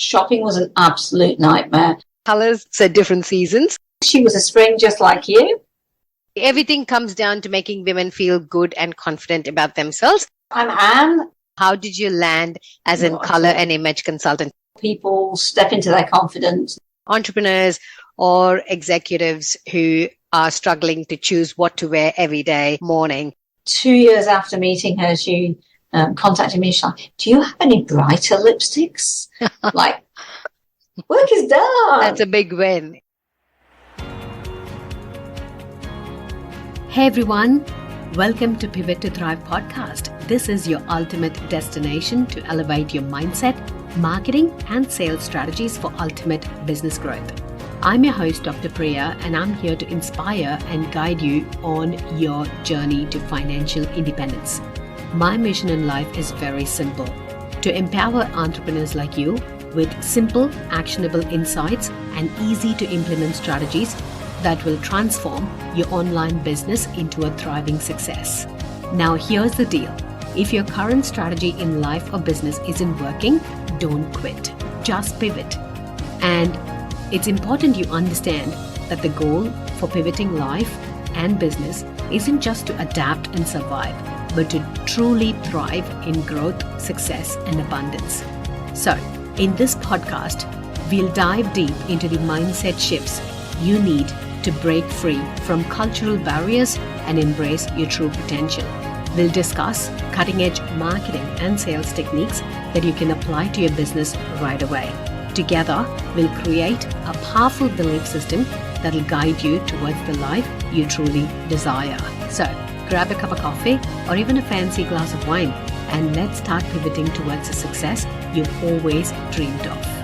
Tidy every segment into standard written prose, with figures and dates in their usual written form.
Shopping was an absolute nightmare. Colors at different seasons. She was a spring just like you. Everything comes down to making women feel good and confident about themselves. I'm Anne. How did you land as a color and image consultant? People step into their confidence. Entrepreneurs or executives who are struggling to choose what to wear every day morning. 2 years after meeting her, she contacted me. She's like, do you have any brighter lipsticks? Like, work is done. That's a big win. Hey everyone, welcome to Pivot to Thrive podcast. This is your ultimate destination to elevate your mindset, marketing, and sales strategies for ultimate business growth. I'm your host, Dr. Priya, and I'm here to inspire and guide you on your journey to financial independence. My mission in life is very simple: to empower entrepreneurs like you with simple, actionable insights and easy to implement strategies that will transform your online business into a thriving success. Now, here's the deal. If your current strategy in life or business isn't working, don't quit. Just pivot. And it's important you understand that the goal for pivoting life and business isn't just to adapt and survive, but to truly thrive in growth, success, and abundance. So, in this podcast, we'll dive deep into the mindset shifts you need to break free from cultural barriers and embrace your true potential. We'll discuss cutting-edge marketing and sales techniques that you can apply to your business right away. Together, we'll create a powerful belief system that'll guide you towards the life you truly desire. So, grab a cup of coffee or even a fancy glass of wine, and let's start pivoting towards the success you've always dreamed of.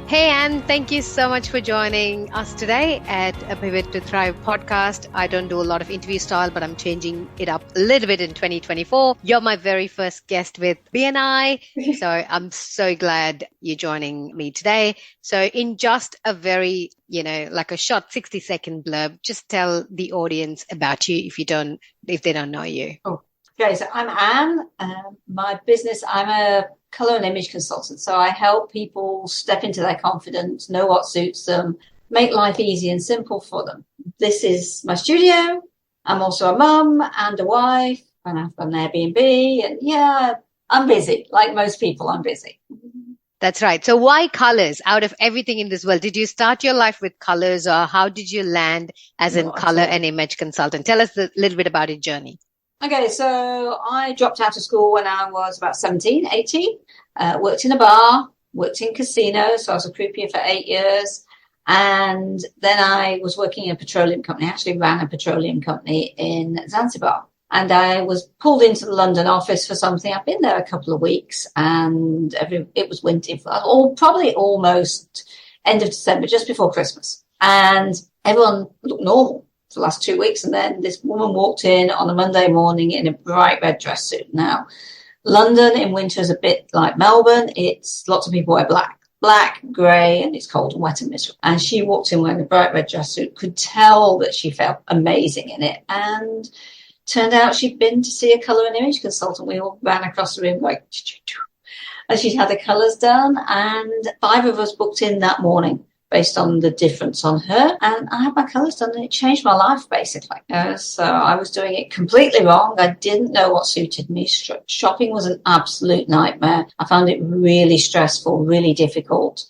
Hey Anne, thank you so much for joining us today at a Pivot to Thrive podcast. I don't do a lot of interview style, but I'm changing it up a little bit in 2024. You're my very first guest with BNI, so I'm so glad you're joining me today. So in just a very, like a short 60-second blurb, just tell the audience about you if they don't know you. Oh, okay. So I'm Anne. My business, I'm a color and image consultant. So I help people step into their confidence, know what suits them, make life easy and simple for them. This is my studio. I'm also a mum and a wife, and I've got an Airbnb. And yeah, I'm busy. Like most people, I'm busy. That's right. So why colors out of everything in this world? Did you start your life with colors, or how did you land as a color and image consultant? Tell us a little bit about your journey. Okay, so I dropped out of school when I was about 17, 18, worked in a bar, worked in casinos, so I was a croupier for 8 years. And then I was working in a petroleum company. I actually ran a petroleum company in Zanzibar. And I was pulled into the London office for something. I've been there a couple of weeks, and it was winter, probably almost end of December, just before Christmas. And everyone looked normal for the last 2 weeks. And then this woman walked in on a Monday morning in a bright red dress suit. Now, London in winter is a bit like Melbourne. It's lots of people wear black, grey, and it's cold and wet and miserable. And she walked in wearing a bright red dress suit, could tell that she felt amazing in it. And turned out she'd been to see a colour and image consultant. We all ran across the room like, and she'd had the colours done. And 5 of us booked in that morning based on the difference on her. And I had my colours done, and it changed my life, basically. So I was doing it completely wrong. I didn't know what suited me. Shopping was an absolute nightmare. I found it really stressful, really difficult.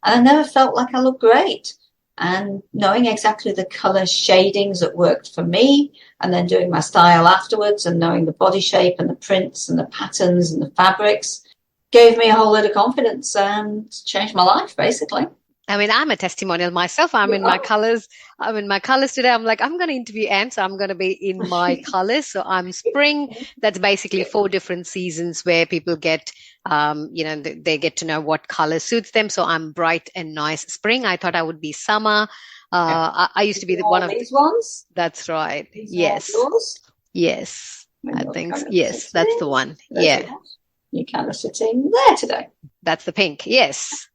And I never felt like I looked great. And knowing exactly the colour shadings that worked for me, and then doing my style afterwards, and knowing the body shape and the prints and the patterns and the fabrics, gave me a whole lot of confidence and changed my life, basically. I mean, I'm a testimonial myself. I'm in my colors today. I'm like, I'm going to interview Anne, so I'm going to be in my colors. So I'm spring. That's basically 4 different seasons where people get, they get to know what color suits them. So I'm bright and nice spring. I thought I would be summer. I used to be one of these ones. That's right. These yes. Yes. I think so. Yes, that's the one. Yeah. You're kind of sitting there today. That's the pink. Yes.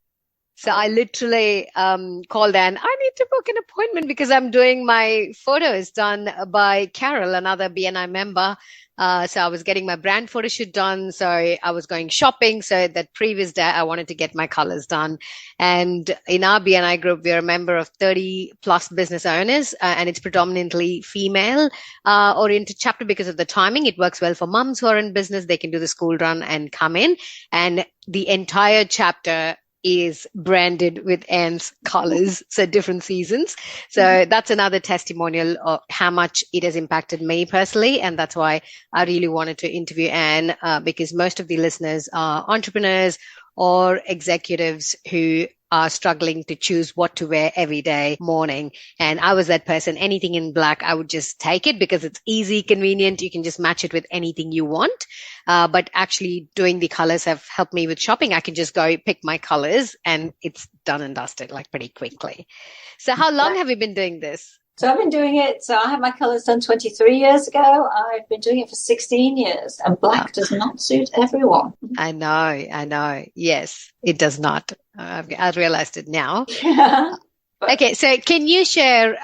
So I literally called Anne. I need to book an appointment because I'm doing my photos done by Carol, another BNI member. So I was getting my brand photo shoot done. So I was going shopping. So that previous day, I wanted to get my colors done. And in our BNI group, we're a member of 30 plus business owners, and it's predominantly female oriented chapter because of the timing. It works well for mums who are in business. They can do the school run and come in. And the entire chapter is branded with Ann's colors, so different seasons. So that's another testimonial of how much it has impacted me personally. And that's why I really wanted to interview Ann, because most of the listeners are entrepreneurs or executives who are struggling to choose what to wear every day morning. And I was that person. Anything in black, I would just take it because it's easy, convenient. You can just match it with anything you want. But actually doing the colors have helped me with shopping. I can just go pick my colors and it's done and dusted like pretty quickly. So how long have you been doing this? So I've been doing it. So I had my colors done 23 years ago. I've been doing it for 16 years, and black does not suit everyone. I know. Yes, it does not. I've realized it now. Yeah. Okay, so can you share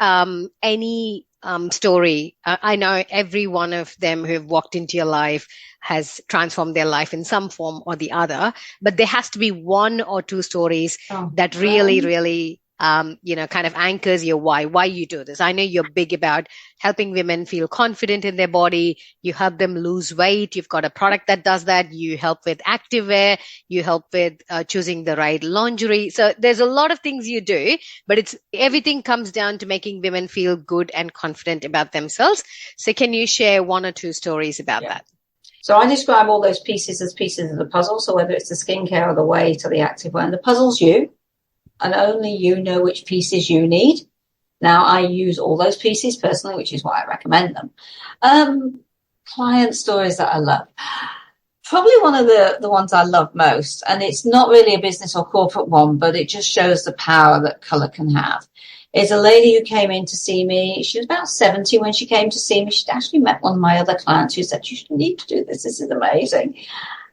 any story? I know every one of them who have walked into your life has transformed their life in some form or the other, but there has to be one or two stories that really kind of anchors your why you do this. I know you're big about helping women feel confident in their body. You help them lose weight. You've got a product that does that. You help with activewear. You help with choosing the right lingerie. So there's a lot of things you do, but everything comes down to making women feel good and confident about themselves. So can you share one or two stories about that? So I describe all those pieces as pieces of the puzzle. So whether it's the skincare or the weight or the activewear, and the puzzle's you. And only you know which pieces you need. Now, I use all those pieces personally, which is why I recommend them. Client stories that I love. Probably one of the ones I love most, and it's not really a business or corporate one, but it just shows the power that color can have, is a lady who came in to see me. She was about 70 when she came to see me. She'd actually met one of my other clients who said, you need to do this. This is amazing.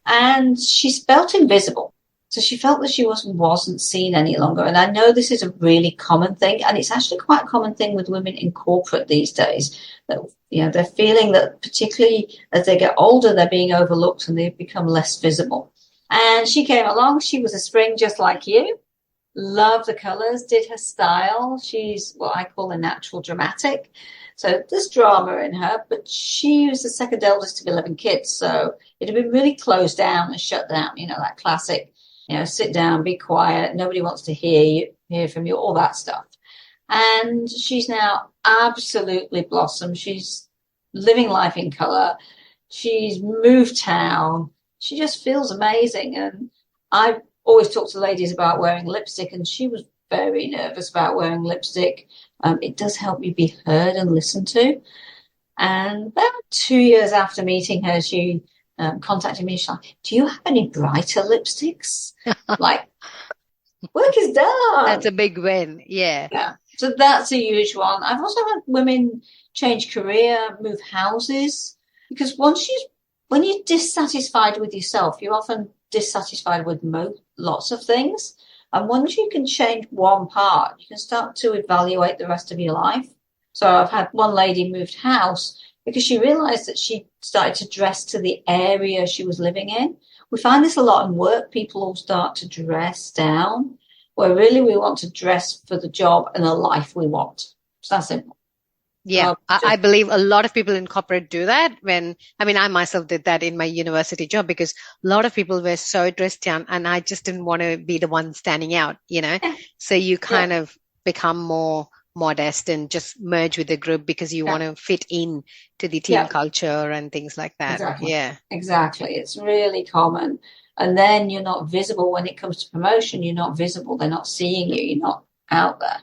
And she felt invisible. So she felt that she wasn't seen any longer. And I know this is a really common thing. And it's actually quite a common thing with women in corporate these days. That, they're feeling that particularly as they get older, they're being overlooked and they've become less visible. And she came along. She was a spring just like you. Loved the colors, did her style. She's what I call a natural dramatic. So there's drama in her, but she was the second eldest of 11 kids. So it had been really closed down and shut down, that classic. Sit down, be quiet. Nobody wants to hear from you, all that stuff. And she's now absolutely blossomed. She's living life in color. She's moved town. She just feels amazing. And I always talk to ladies about wearing lipstick, and she was very nervous about wearing lipstick. It does help you be heard and listened to. And about 2 years after meeting her, she contacted me. She's like, do you have any brighter lipsticks? Like, work is done. That's a big win. Yeah. So that's a huge one. I've also had women change career, move houses, because when you're dissatisfied with yourself, you're often dissatisfied with lots of things. And once you can change one part, you can start to evaluate the rest of your life. So I've had one lady moved house because she realized that she started to dress to the area she was living in. We find this a lot in work. People all start to dress down, where really we want to dress for the job and the life we want. It's that simple. Yeah, I believe a lot of people in corporate do that. I myself did that in my university job because a lot of people were so dressed down and I just didn't want to be the one standing out, So you kind of become more modest and just merge with the group because you want to fit in to the team culture and things like that. Exactly. Yeah, exactly. It's really common. And then you're not visible when it comes to promotion. You're not visible. They're not seeing you. You're not out there.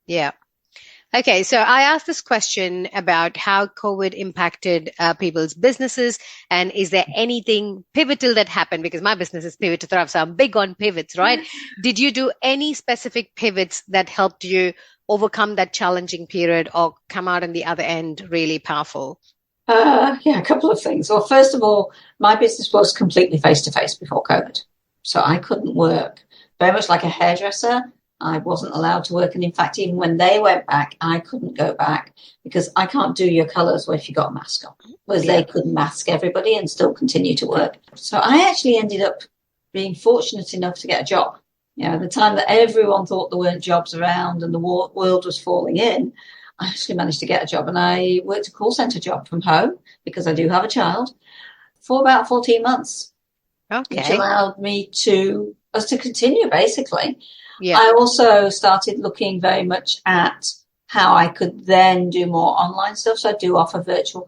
Yeah. Okay, so I asked this question about how COVID impacted people's businesses, and is there anything pivotal that happened? Because my business is Pivot to Thrive, so I'm big on pivots, right? Did you do any specific pivots that helped you overcome that challenging period or come out on the other end really powerful? A couple of things. Well, first of all, my business was completely face-to-face before COVID, so I couldn't work very much like a hairdresser. I wasn't allowed to work. And in fact, even when they went back, I couldn't go back because I can't do your colours if you got a mask on. Whereas they could mask everybody and still continue to work. So I actually ended up being fortunate enough to get a job. At the time that everyone thought there weren't jobs around and the world was falling in, I actually managed to get a job, and I worked a call centre job from home because I do have a child for about 14 months, which allowed me to continue basically. Yeah. I also started looking very much at how I could then do more online stuff. So I do offer virtual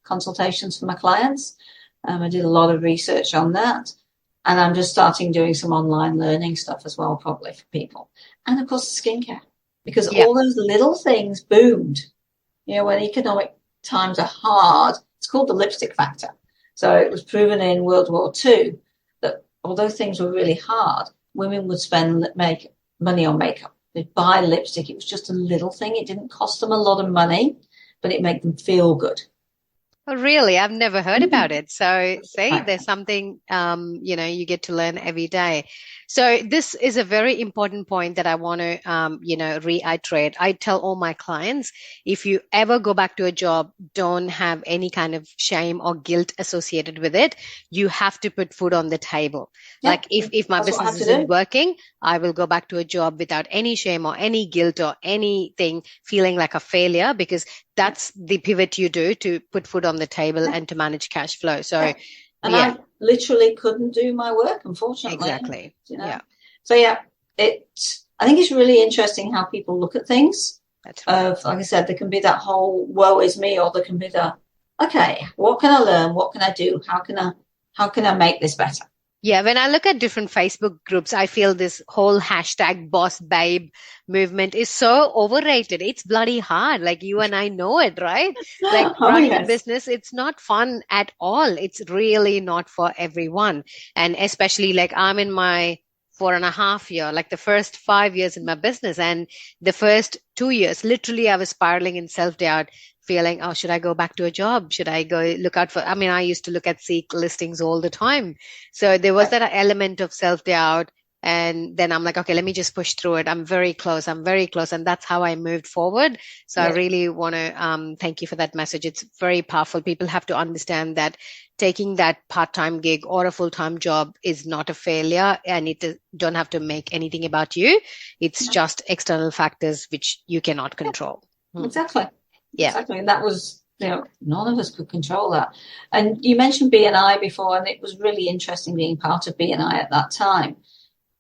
consultations for my clients. I did a lot of research on that. And I'm just starting doing some online learning stuff as well, probably for people. And of course, skincare, because all those little things boomed. When economic times are hard, it's called the lipstick factor. So it was proven in World War II that although things were really hard, women would make money on makeup. They'd buy lipstick. It was just a little thing. It didn't cost them a lot of money, but it made them feel good. Oh, really? I've never heard about it. So see, there's something, you get to learn every day. So this is a very important point that I want to, reiterate. I tell all my clients, if you ever go back to a job, don't have any kind of shame or guilt associated with it. You have to put food on the table. Yeah, like if my business isn't working, I will go back to a job without any shame or any guilt or anything, feeling like a failure, because that's the pivot you do to put food on the table and to manage cash flow. So, I literally couldn't do my work, unfortunately. Exactly. Yeah. So I think it's really interesting how people look at things. That's right. Like I said, there can be that whole woe is me, or there can be the, okay, what can I learn? What can I do? How can I make this better? Yeah, when I look at different Facebook groups, I feel this whole hashtag boss babe movement is so overrated. It's bloody hard. Like you and I know it, right? Like running a business, it's not fun at all. It's really not for everyone. And especially like I'm in my 4.5 year, like the first 5 years in my business, and the first 2 years, literally I was spiraling in self-doubt, feeling, oh, should I go back to a job? Should I go look out for, I used to look at Seek listings all the time. So there was that element of self-doubt. And then I'm like, okay, let me just push through it. I'm very close. And that's how I moved forward. So I really want to thank you for that message. It's very powerful. People have to understand that taking that part-time gig or a full-time job is not a failure, and it don't have to make anything about you. It's just external factors which you cannot control. Exactly. Yeah. Exactly. And that was, none of us could control that. And you mentioned BNI before, and it was really interesting being part of BNI at that time.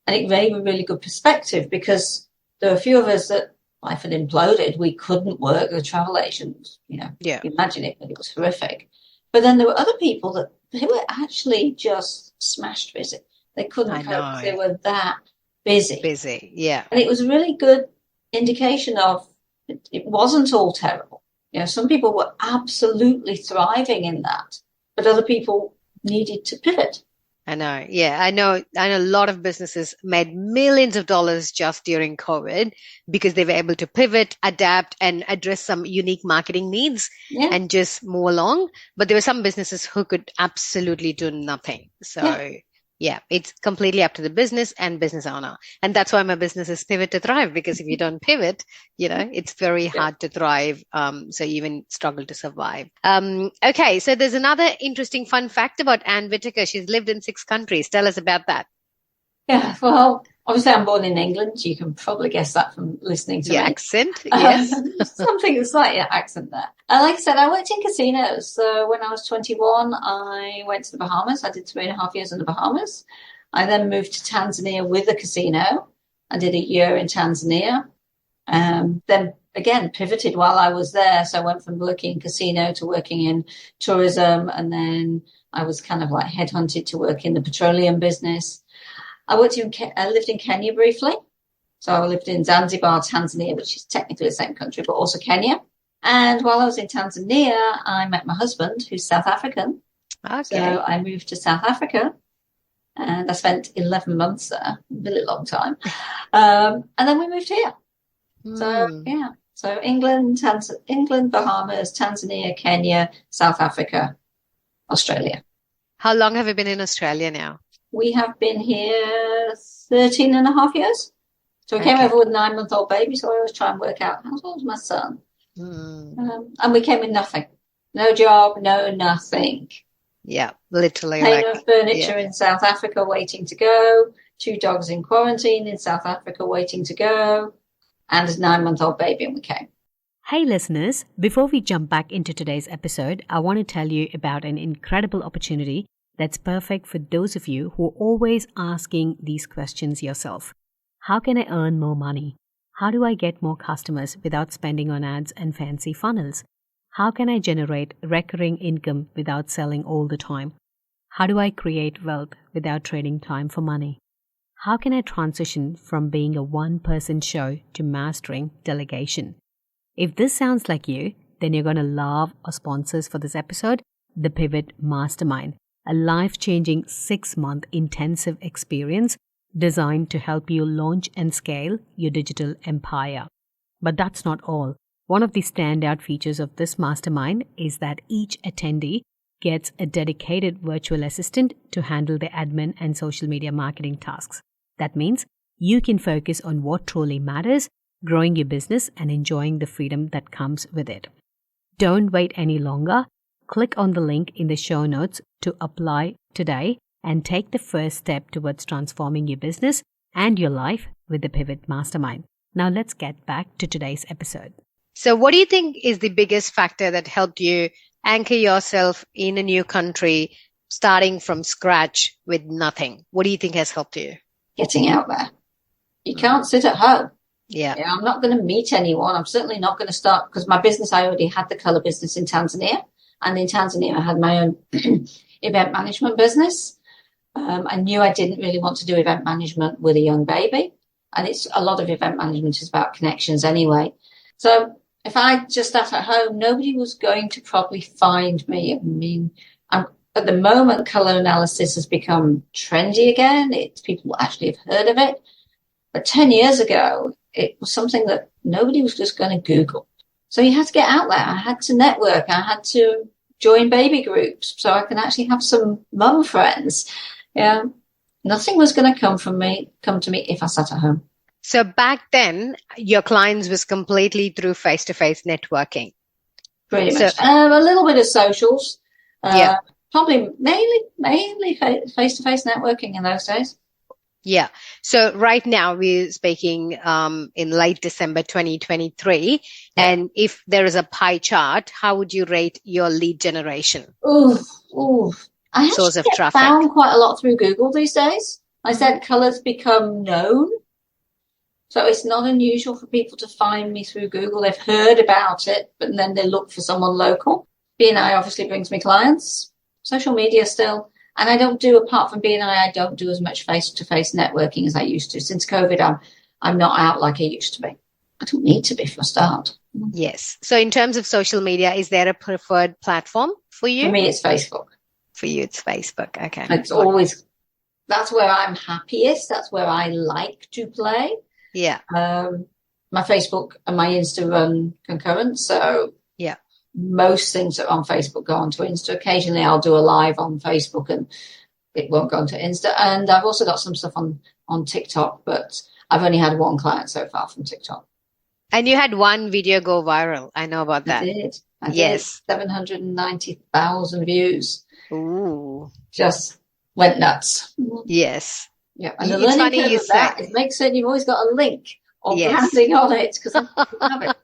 And it gave a really good perspective, because there were a few of us that life had imploded. We couldn't work. The travel agents, imagine it, but it was horrific. But then there were other people that they were actually just smashed busy. They couldn't cope. They were that busy. Yeah. And it was a really good indication of it wasn't all terrible. Some people were absolutely thriving in that, but other people needed to pivot. I know. Yeah, I know a lot of businesses made millions of dollars just during COVID because they were able to pivot, adapt, and address some unique marketing needs and just move along. But there were some businesses who could absolutely do nothing. So yeah, it's completely up to the business and business owner. And that's why my business is Pivot to Thrive, because if you don't pivot, it's very hard to thrive. So you even struggle to survive. Okay. So there's another interesting fun fact about Ann Whitaker. She's lived in 6 countries. Tell us about that. Yeah. Well, obviously I'm born in England. You can probably guess that from listening to your accent. Yes. Something slight accent there. Like I said, I worked in casinos. So when I was 21, I went to the Bahamas. I did 3.5 years in the Bahamas. I then moved to Tanzania with a casino. I did a year in Tanzania. Then again, pivoted while I was there. So I went from working in casino to working in tourism. And then I was kind of like headhunted to work in the petroleum business. I lived in Kenya briefly. So I lived in Zanzibar, Tanzania, which is technically the same country, but also Kenya. And while I was in Tanzania, I met my husband, who's South African. Okay. So I moved to South Africa, and I spent 11 months there, a really long time. And then we moved here. So, So England, Bahamas, Tanzania, Kenya, South Africa, Australia. How long have you been in Australia now? We have been here 13.5 years. So we came over with a 9-month-old baby, so I always try and work out how old is my son. And we came with nothing. No job, no nothing. Yeah, literally. Container of furniture in South Africa waiting to go, 2 dogs in quarantine in South Africa waiting to go, and a 9-month-old baby, and we came. Hey listeners, before we jump back into today's episode, I want to tell you about an incredible opportunity that's perfect for those of you who are always asking these questions yourself. How can I earn more money? How do I get more customers without spending on ads and fancy funnels? How can I generate recurring income without selling all the time? How do I create wealth without trading time for money? How can I transition from being a one-person show to mastering delegation? If this sounds like you, then you're going to love our sponsors for this episode, the Pivot Mastermind, a life-changing 6-month intensive experience designed to help you launch and scale your digital empire. But that's not all. One of the standout features of this mastermind is that each attendee gets a dedicated virtual assistant to handle the admin and social media marketing tasks. That means you can focus on what truly matters, growing your business and enjoying the freedom that comes with it. Don't wait any longer. Click on the link in the show notes to apply today and take the first step towards transforming your business and your life with the Pivot Mastermind. Now let's get back to today's episode. So what do you think is the biggest factor that helped you anchor yourself in a new country, starting from scratch with nothing? What do you think has helped you? Getting out there. You can't sit at home. Yeah. I'm not going to meet anyone. I'm certainly not going to start, because my business, I already had the color business in Tanzania. And in Tanzania, I had my own event management business. I knew I didn't really want to do event management with a young baby. And it's a lot of event management is about connections anyway. So if I just sat at home, nobody was going to probably find me. I mean, at the moment, color analysis has become trendy again. People actually have heard of it. But 10 years ago, it was something that nobody was just going to Google. So you had to get out there. I had to network. I had to join baby groups so I can actually have some mum friends. Yeah. Nothing was going to come to me if I sat at home. So back then, your clients was completely through face-to-face networking. Pretty much. A little bit of socials. Probably mainly face-to-face networking in those days. Yeah. So right now we're speaking in late December 2023. Yeah. And if there is a pie chart, how would you rate your lead generation? I source of traffic. Found quite a lot through Google these days. I said colors become known. So it's not unusual for people to find me through Google. They've heard about it, but then they look for someone local. BNI obviously brings me clients. Social media still. And I don't do, apart from BNI, I don't do as much face-to-face networking as I used to. Since COVID, I'm not out like I used to be. I don't need to be for a start. Yes. So in terms of social media, is there a preferred platform for you? For me, it's Facebook. For you, it's Facebook. Okay. It's always, that's where I'm happiest. That's where I like to play. Yeah. My Facebook and my Insta run concurrent. So yeah, most things that are on Facebook go onto Insta. Occasionally I'll do a live on Facebook and it won't go onto Insta. And I've also got some stuff on TikTok, but I've only had one client so far from TikTok. And you had one video go viral. I know about that. I did. Yes. 790,000 views. Ooh. Just went nuts. Yes. Yeah. And the learning curve of that is make certain you've always got a link or branding on it, because I have it.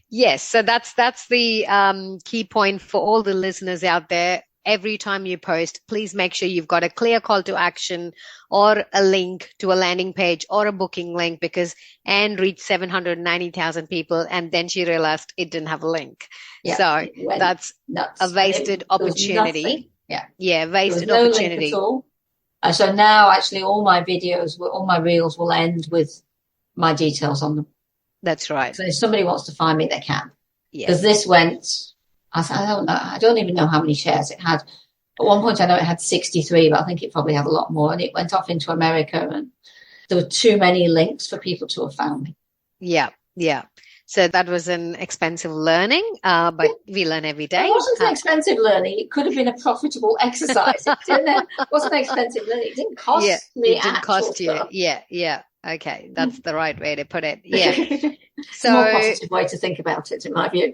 Yes. So that's the key point for all the listeners out there. Every time you post, please make sure you've got a clear call to action or a link to a landing page or a booking link, because Anne reached 790,000 people and then she realized it didn't have a link. Yeah, so that's nuts. A wasted opportunity. Yeah, wasted opportunity. Link at all. So now actually all my videos, all my reels will end with my details on them. That's right. So if somebody wants to find me, they can. Because this went... I don't know. I don't even know how many shares it had. At one point, I know it had 63, but I think it probably had a lot more. And it went off into America, and there were too many links for people to have found me. Yeah, yeah. So that was an expensive learning, but we learn every day. It wasn't an expensive learning. It could have been a profitable exercise. It wasn't expensive learning. It didn't cost me. It didn't cost you. Stuff. Yeah, yeah. Okay, that's the right way to put it. Yeah. It's a more positive way to think about it, in my view.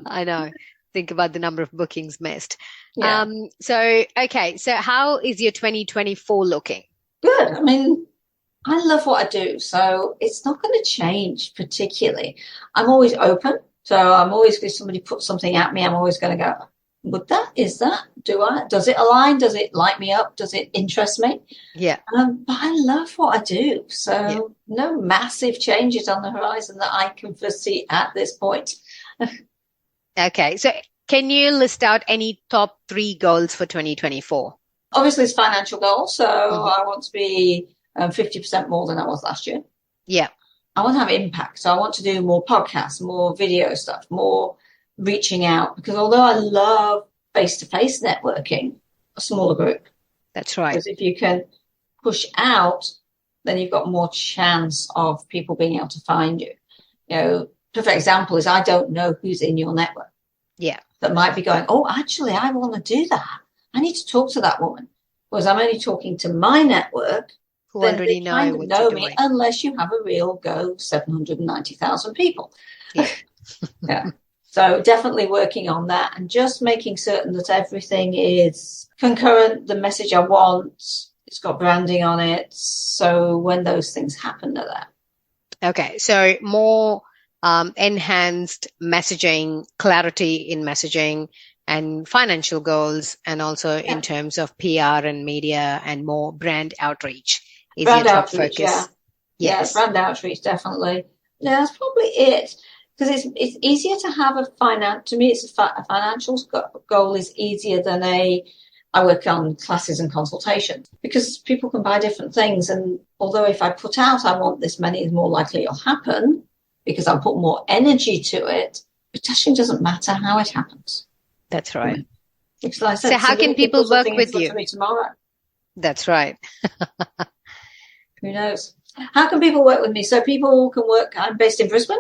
I know. Think about the number of bookings missed. Yeah. Okay. So how is your 2024 looking? Good. I mean, I love what I do, so it's not going to change particularly. I'm always open. So I'm always, if somebody puts something at me, I'm always going to go, would that? Is that? Does it align? Does it light me up? Does it interest me? Yeah. But I love what I do. So no massive changes on the horizon that I can foresee at this point. Okay. So can you list out any top 3 goals for 2024? Obviously, it's financial goals. So I want to be 50% more than I was last year. Yeah. I want to have impact. So I want to do more podcasts, more video stuff, more reaching out. Because although I love face-to-face networking, a smaller group. That's right. Because if you can push out, then you've got more chance of people being able to find you. You know, perfect example is I don't know who's in your network. Yeah. That might be going, oh, actually, I want to do that. I need to talk to that woman. Whereas I'm only talking to my network. Who then already they know kind of what know you're me, doing. unless you have a real go 790,000 people. Yeah. Yeah. So definitely working on that and just making certain that everything is concurrent, the message I want, it's got branding on it. So when those things happen, they're there. Okay. So more enhanced messaging, clarity in messaging, and financial goals, and also in terms of PR and media and more brand outreach is brand your top outreach, focus. Yeah, brand outreach, definitely. Yeah, that's probably it. Because it's easier to have to me, it's a financial goal is easier than I work on classes and consultations because people can buy different things. And although if I put out, I want this many, it's more likely it'll happen because I'll put more energy to it. It actually doesn't matter how it happens. That's right. Because like I said, so how can people work with you? Me tomorrow. That's right. Who knows? How can people work with me? So people can work, I'm based in Brisbane.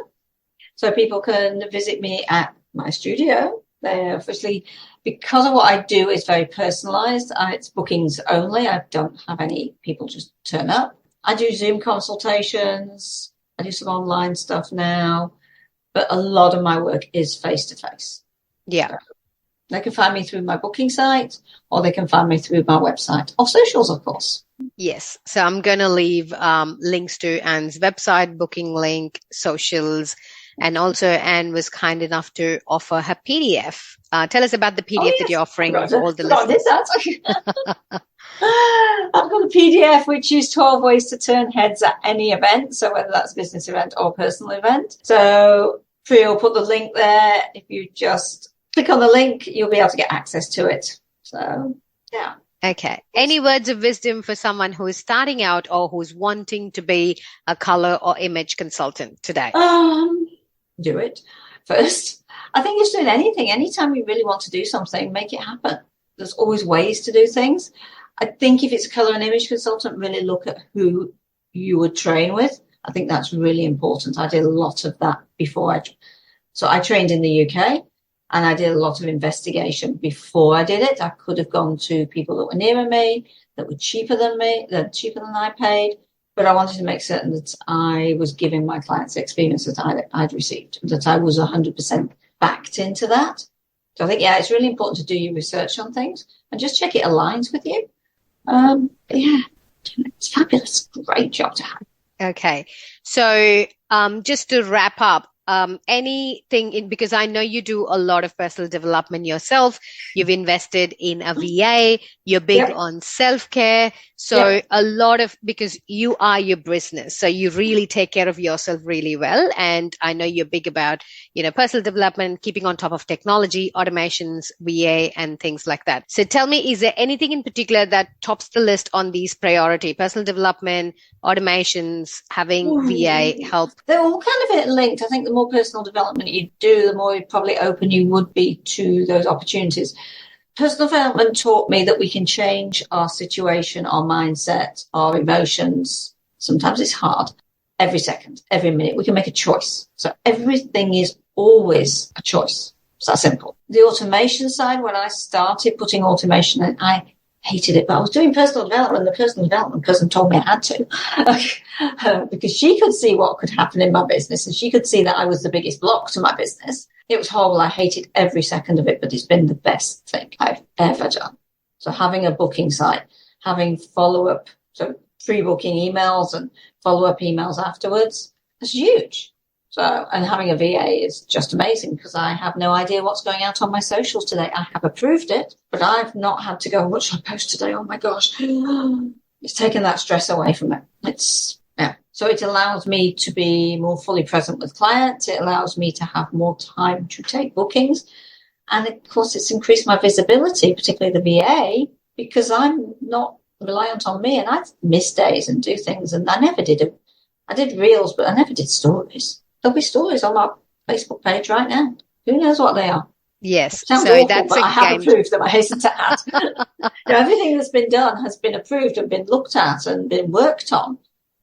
So people can visit me at my studio. They're obviously, because of what I do is very personalized. It's bookings only. I don't have any people just turn up. I do Zoom consultations. I do some online stuff now. But a lot of my work is face-to-face. Yeah. So they can find me through my booking site or they can find me through my website or socials, of course. Yes. So I'm going to leave links to Ann's website, booking link, socials. And also, Ann was kind enough to offer her PDF. Tell us about the PDF that you're offering for all the listeners. I've got a PDF which is 12 ways to turn heads at any event. So whether that's a business event or personal event. So Priya will put the link there. If you just click on the link, you'll be able to get access to it. So, yeah. Okay. Any words of wisdom for someone who is starting out or who's wanting to be a color or image consultant today? Do it first. I think just doing anything. Anytime you really want to do something, make it happen. There's always ways to do things. I think if it's a color and image consultant, really look at who you would train with. I think that's really important. I did a lot of that before so I trained in the UK and I did a lot of investigation before I did it. I could have gone to people that were nearer me, that were cheaper than I paid. But I wanted to make certain that I was giving my clients the experience that I'd received, that I was 100% backed into that. So I think, it's really important to do your research on things and just check it aligns with you. It's fabulous. Great job to have. Okay. So just to wrap up, anything because I know you do a lot of personal development yourself. You've invested in a VA. You're big on self-care. So a lot of, because you are your business, so you really take care of yourself really well. And I know you're big about, personal development, keeping on top of technology, automations, VA, and things like that. So tell me, is there anything in particular that tops the list on these priority? Personal development, automations, having VA help? They're all kind of linked. I think the more personal development you do, the more probably open you would be to those opportunities. Personal development taught me that we can change our situation, our mindset, our emotions. Sometimes it's hard. Every second, every minute, we can make a choice. So everything is always a choice. It's that simple. The automation side, when I started putting automation in, I hated it, but I was doing personal development. The personal development person told me I had to because she could see what could happen in my business, and she could see that I was the biggest block to my business. It was horrible. I hated every second of it, but it's been the best thing I've ever done. So having a booking site, having follow-up, so pre-booking emails and follow-up emails afterwards, that's huge. So, and having a VA is just amazing because I have no idea what's going out on my socials today. I have approved it, but I've not had to go, what should I post today? Oh my gosh. It's taken that stress away from it. So it allows me to be more fully present with clients. It allows me to have more time to take bookings. And of course, it's increased my visibility, particularly the VA, because I'm not reliant on me, and I miss days and do things. And I never did it. I did reels, but I never did stories. There'll be stories on my Facebook page right now. Who knows what they are? Yes. Sounds so awful, that's but I have approved them, I hasten to add. Everything that's been done has been approved and been looked at and been worked on.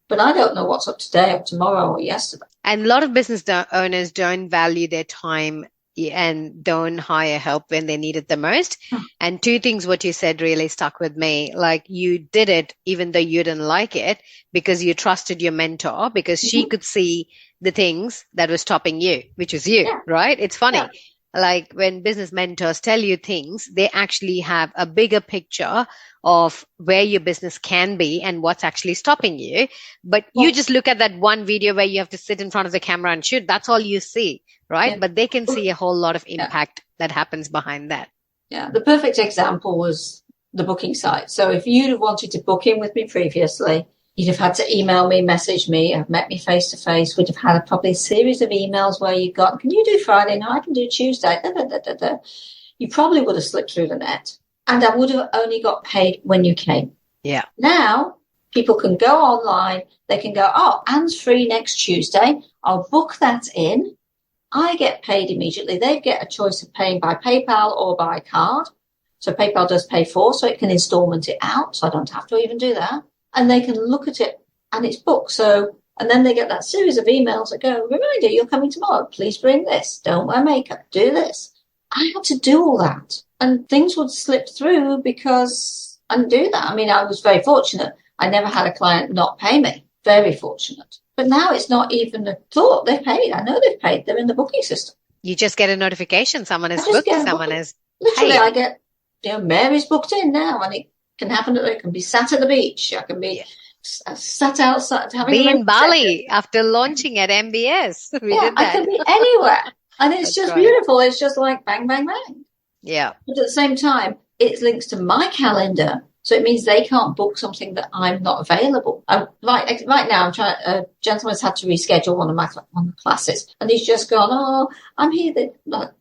But I don't know what's up today or tomorrow or yesterday. And a lot of business owners don't value their time and don't hire help when they need it the most. And two things what you said really stuck with me. Like, you did it even though you didn't like it because you trusted your mentor, because she could see the things that were stopping you, which is you, right? It's funny. Yeah. Like, when business mentors tell you things, they actually have a bigger picture of where your business can be and what's actually stopping you. But you just look at that one video where you have to sit in front of the camera and shoot. That's all you see, right? Yeah. But they can see a whole lot of impact that happens behind that. Yeah. The perfect example was the booking site. So if you'd have wanted to book in with me previously, you'd have had to email me, message me, have met me face to face. We'd have had probably a series of emails where you got, can you do Friday? No, I can do Tuesday. You probably would have slipped through the net. And I would have only got paid when you came. Yeah. Now, people can go online. They can go, oh, Anne's free next Tuesday. I'll book that in. I get paid immediately. They get a choice of paying by PayPal or by card. So PayPal does pay for, so it can installment it out. So I don't have to even do that. And they can look at it and it's booked. So, and then they get that series of emails that go, reminder, you're coming tomorrow. Please bring this. Don't wear makeup. Do this. I had to do all that. And things would slip through because I didn't do that. I mean, I was very fortunate. I never had a client not pay me. Very fortunate. But now it's not even a thought. They've paid. I know they've paid. They're in the booking system. You just get a notification. Someone has booked. Someone has literally, paid. I get, Mary's booked in now, and it can happen that it can be sat at the beach. I can be sat outside having be in Bali after launching at MBS. We did that. I can be anywhere. And it's just beautiful. It's just like bang, bang, bang. Yeah. But at the same time, it links to my calendar. So it means they can't book something that I'm not available. Right now, I'm trying. A gentleman's had to reschedule one of the classes, and he's just gone, oh, I'm here.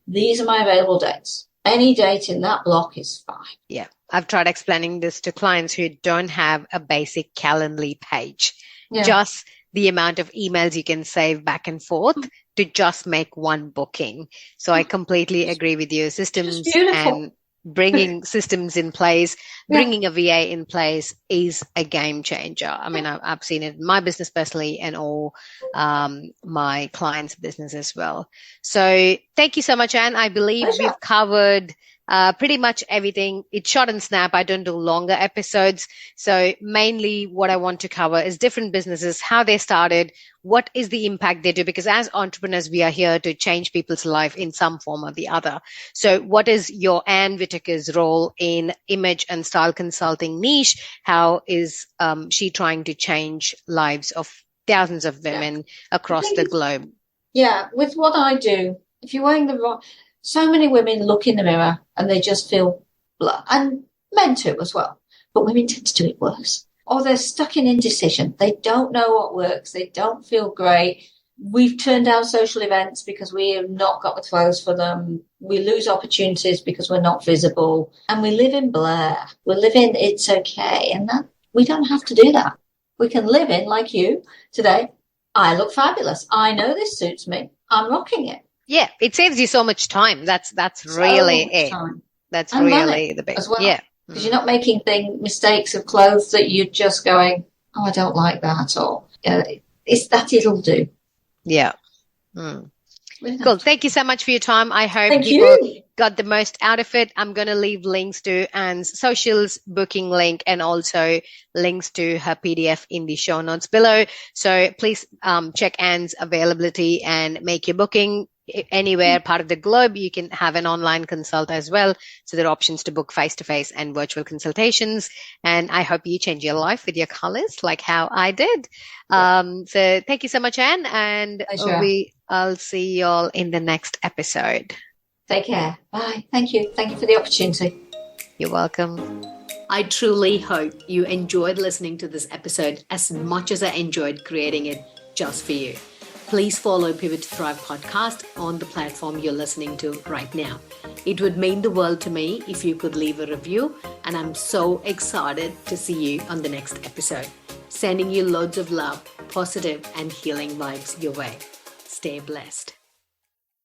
These are my available dates. Any date in that block is fine. Yeah. I've tried explaining this to clients who don't have a basic Calendly page. Yeah. Just the amount of emails you can save back and forth to just make one booking. So I completely agree with you. Systems and bringing systems in place, bringing a VA in place is a game changer. I mean, I've seen it in my business personally and all my clients' business as well. So thank you so much, Anne. I believe we've covered pretty much everything. It's short and snap. I don't do longer episodes. So mainly what I want to cover is different businesses, how they started, what is the impact they do, because as entrepreneurs, we are here to change people's life in some form or the other. So what is your Ann Whitaker's role in image and style consulting niche? How is she trying to change lives of thousands of women across the globe? Yeah, with what I do, if you're wearing the wrong... So many women look in the mirror and they just feel blah, and men too as well. But women tend to do it worse. Or they're stuck in indecision. They don't know what works. They don't feel great. We've turned down social events because we have not got the clothes for them. We lose opportunities because we're not visible. And we live in Blair. We live in it's okay. And that we don't have to do that. We can live in, like you today, I look fabulous. I know this suits me. I'm rocking it. Yeah, it saves you so much time. That's really it. Time. That's and really the big as well. Yeah, because you're not making mistakes of clothes that you're just going, oh, I don't like that, or it's that it'll do. Yeah. Cool. Thank you so much for your time. I hope people got the most out of it. I'm going to leave links to Anne's socials, booking link, and also links to her PDF in the show notes below. So please check Anne's availability and make your booking anywhere part of the globe. You can have an online consult as well. So there are options to book face-to-face and virtual consultations. And I hope you change your life with your colors like how I did. So thank you so much, Anne. And I'll see you all in the next episode. Take care. Bye. Thank you. Thank you for the opportunity. You're welcome. I truly hope you enjoyed listening to this episode as much as I enjoyed creating it just for you. Please follow Pivot to Thrive podcast on the platform you're listening to right now. It would mean the world to me if you could leave a review, and I'm so excited to see you on the next episode. Sending you loads of love, positive and healing vibes your way. Stay blessed.